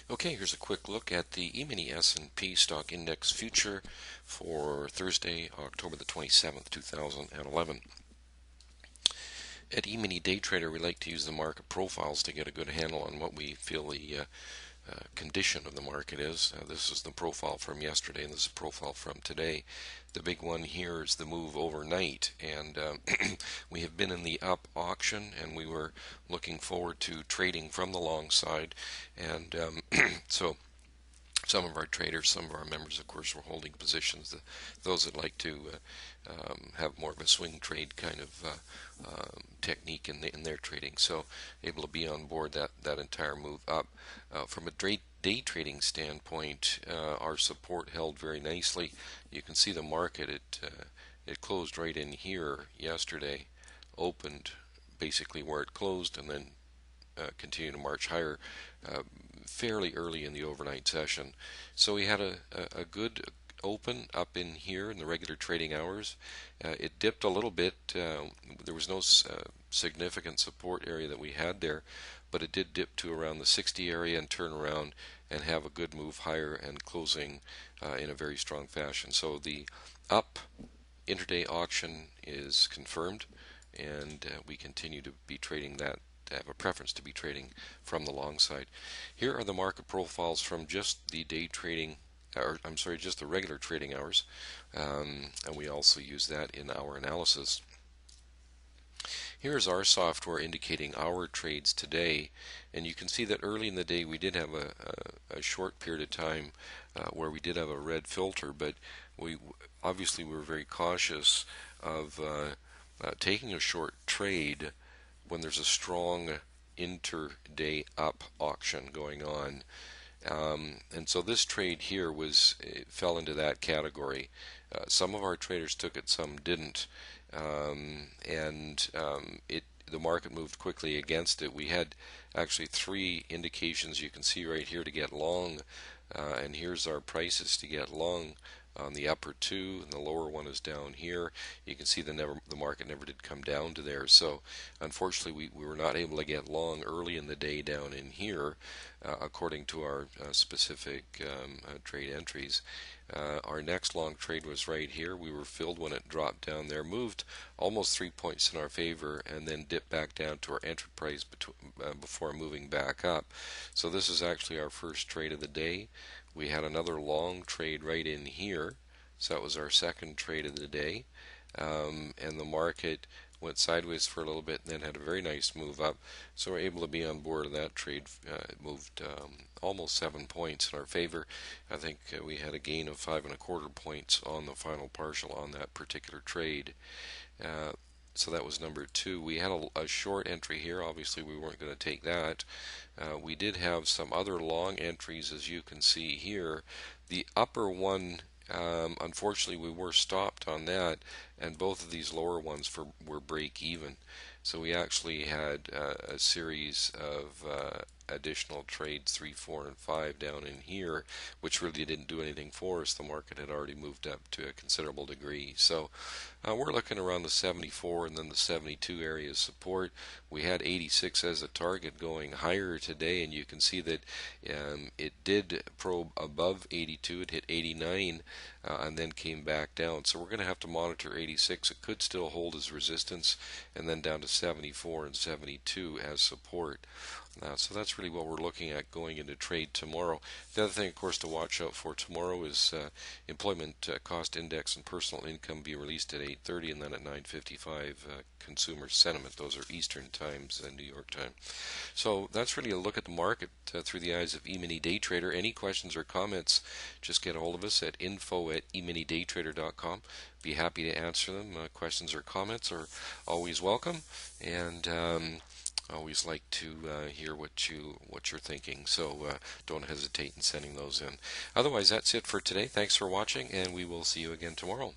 Okay, here's a quick look at the E-mini S&P Stock Index Future for Thursday, October the 27th, 2011. At E-mini Day Trader, we like to use the market profiles to get a good handle on what we feel the condition of the market is. This is the profile from yesterday, and this is a profile from today. The big one here is the move overnight, and we have been in the up auction, and we were looking forward to trading from the long side, and so some of our traders, some of our members, of course, were holding positions. Those that like to have more of a swing trade kind of technique in their trading, so able to be on board that entire move up. From a day trading standpoint, our support held very nicely. You can see the market. It closed right in here yesterday, opened basically where it closed, and then continue to march higher fairly early in the overnight session. So we had a good open up in here in the regular trading hours. It dipped a little bit. There was no significant support area that we had there, but it did dip to around the 60 area and turn around and have a good move higher and closing in a very strong fashion. So the up intraday auction is confirmed, and we continue to be trading that, have a preference to be trading from the long side. Here are the market profiles from just the day trading, or I'm sorry, just the regular trading hours, and we also use that in our analysis. Here is our software indicating our trades today, and you can see that early in the day we did have a short period of time where we did have a red filter, but we obviously were very cautious of taking a short trade when there's a strong inter-day up auction going on. And so this trade here fell into that category. Some of our traders took it, some didn't, and the market moved quickly against it. We had actually three indications you can see right here to get long, and here's our prices to get long on the upper two, and the lower one is down here. You can see the market never did come down to there. So unfortunately we were not able to get long early in the day down in here according to our specific trade entries. Our next long trade was right here. We were filled when it dropped down there, moved almost 3 points in our favor, and then dipped back down to our entry price before moving back up. So this is actually our first trade of the day. We had another long trade right in here, so that was our second trade of the day, and the market went sideways for a little bit and then had a very nice move up, so we're able to be on board of that trade. It moved almost 7 points in our favor. I think we had a gain of 5.25 points on the final partial on that particular trade. So that was number two. We had a short entry here. Obviously we weren't going to take that. We did have some other long entries, as you can see here. The upper one, unfortunately we were stopped on that, and both of these lower ones were break even. So we actually had a series of additional trades 3, 4, and 5 down in here, which really didn't do anything for us. The market had already moved up to a considerable degree. So we're looking around the 74 and then the 72 area support. We had 86 as a target going higher today, and you can see that it did probe above 82. It hit 89 and then came back down. So we're going to have to monitor 86. It could still hold as resistance, and then down to 74 and 72 as support. So that's really what we're looking at going into trade tomorrow. The other thing, of course, to watch out for tomorrow is employment cost index and personal income be released at 8:30, and then at 9:55 consumer sentiment. Those are Eastern times and New York time. So that's really a look at the market through the eyes of E-mini Day Trader. Any questions or comments, just get a hold of us at info@eminidaytrader.com. Be happy to answer them. Questions or comments are always welcome, and always like to hear what you're thinking, so don't hesitate in sending those in. Otherwise, that's it for today. Thanks for watching, and we will see you again tomorrow.